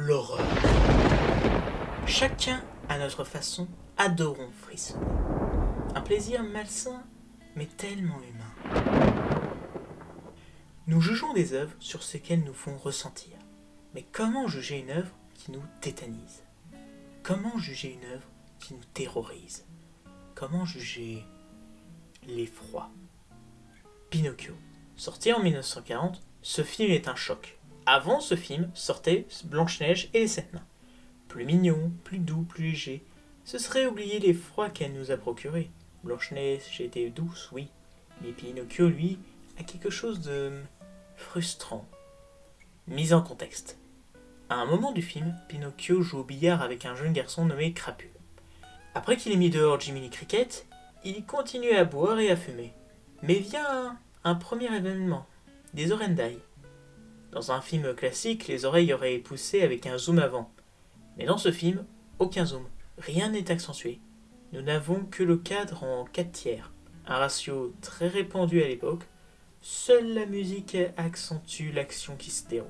l'horreur. Chacun, à notre façon, adorons frissonner. Un plaisir malsain, mais tellement humain. Nous jugeons des œuvres sur ce qu'elles nous font ressentir. Mais comment juger une œuvre qui nous tétanise? Comment juger une œuvre qui nous terrorise? Comment juger l'effroi? Pinocchio. Sorti en 1940, ce film est un choc. Avant ce film sortaient Blanche-Neige et les Sept Nains. Plus mignon, plus doux, plus léger. Ce serait oublier l'effroi qu'elle nous a procuré. Blanche-Neige était douce, oui. Mais Pinocchio, lui, a quelque chose de frustrant. Mise en contexte. À un moment du film, Pinocchio joue au billard avec un jeune garçon nommé Crapule. Après qu'il ait mis dehors Jiminy Cricket, il continue à boire et à fumer. Mais vient un premier événement, des oreilles. Dans un film classique, les oreilles auraient poussé avec un zoom avant. Mais dans ce film, aucun zoom, rien n'est accentué. Nous n'avons que le cadre en 4/3, un ratio très répandu à l'époque. Seule la musique accentue l'action qui se déroule.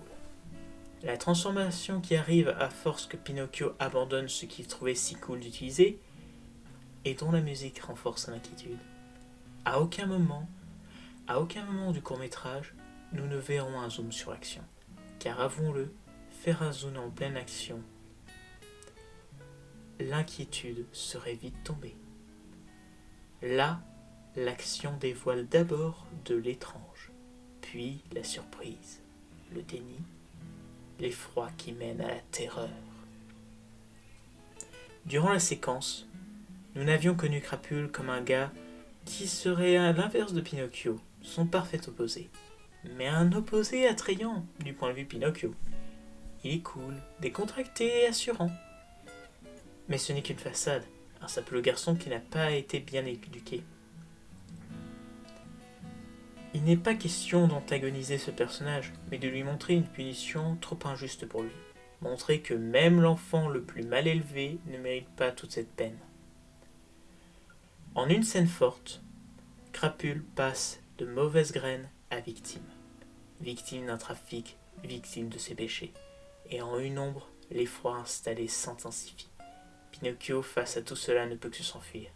La transformation qui arrive à force que Pinocchio abandonne ce qu'il trouvait si cool d'utiliser, et dont la musique renforce l'inquiétude. À aucun moment du court-métrage, nous ne verrons un zoom sur l'action. Car avouons-le, faire un zoom en pleine action, l'inquiétude serait vite tombée. Là, l'action dévoile d'abord de l'étrange, puis la surprise, le déni, l'effroi qui mène à la terreur. Durant la séquence, nous n'avions connu Crapule comme un gars qui serait à l'inverse de Pinocchio, son parfait opposé. Mais un opposé attrayant du point de vue Pinocchio. Il est cool, décontracté et assurant. Mais ce n'est qu'une façade, un simple garçon qui n'a pas été bien éduqué. Il n'est pas question d'antagoniser ce personnage, mais de lui montrer une punition trop injuste pour lui. Montrer que même l'enfant le plus mal élevé ne mérite pas toute cette peine. En une scène forte, Crapule passe de mauvaise graine à victime. Victime d'un trafic, victime de ses péchés. Et en une ombre, l'effroi installé s'intensifie. Pinocchio, face à tout cela, ne peut que s'enfuir.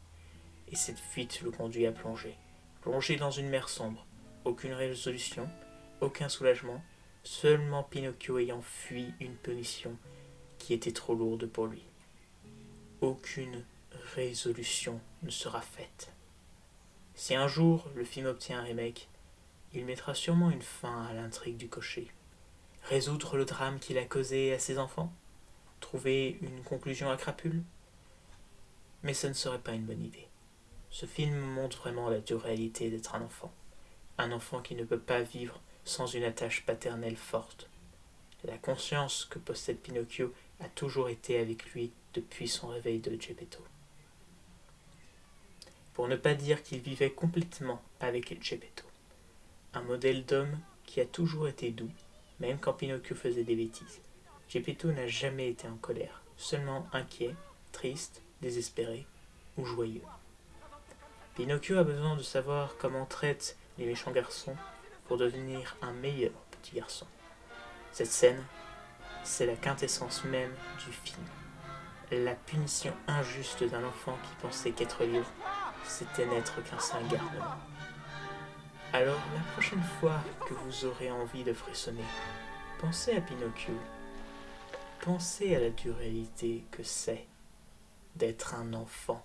Et cette fuite le conduit à plonger. Plonger dans une mer sombre. Aucune résolution, aucun soulagement, seulement Pinocchio ayant fui une punition qui était trop lourde pour lui. Aucune résolution ne sera faite. Si un jour le film obtient un remake, il mettra sûrement une fin à l'intrigue du cocher. Résoudre le drame qu'il a causé à ses enfants? Trouver une conclusion à Crapule? Mais ce ne serait pas une bonne idée. Ce film montre vraiment la dure réalité d'être un enfant. Un enfant qui ne peut pas vivre sans une attache paternelle forte. La conscience que possède Pinocchio a toujours été avec lui depuis son réveil de Geppetto. Pour ne pas dire qu'il vivait complètement avec Geppetto. Un modèle d'homme qui a toujours été doux, même quand Pinocchio faisait des bêtises. Geppetto n'a jamais été en colère, seulement inquiet, triste, désespéré ou joyeux. Pinocchio a besoin de savoir comment traite les méchants garçons pour devenir un meilleur petit garçon. Cette scène, c'est la quintessence même du film. La punition injuste d'un enfant qui pensait qu'être libre, c'était n'être qu'un saint garnement. Alors, la prochaine fois que vous aurez envie de frissonner, pensez à Pinocchio. Pensez à la dure réalité que c'est d'être un enfant.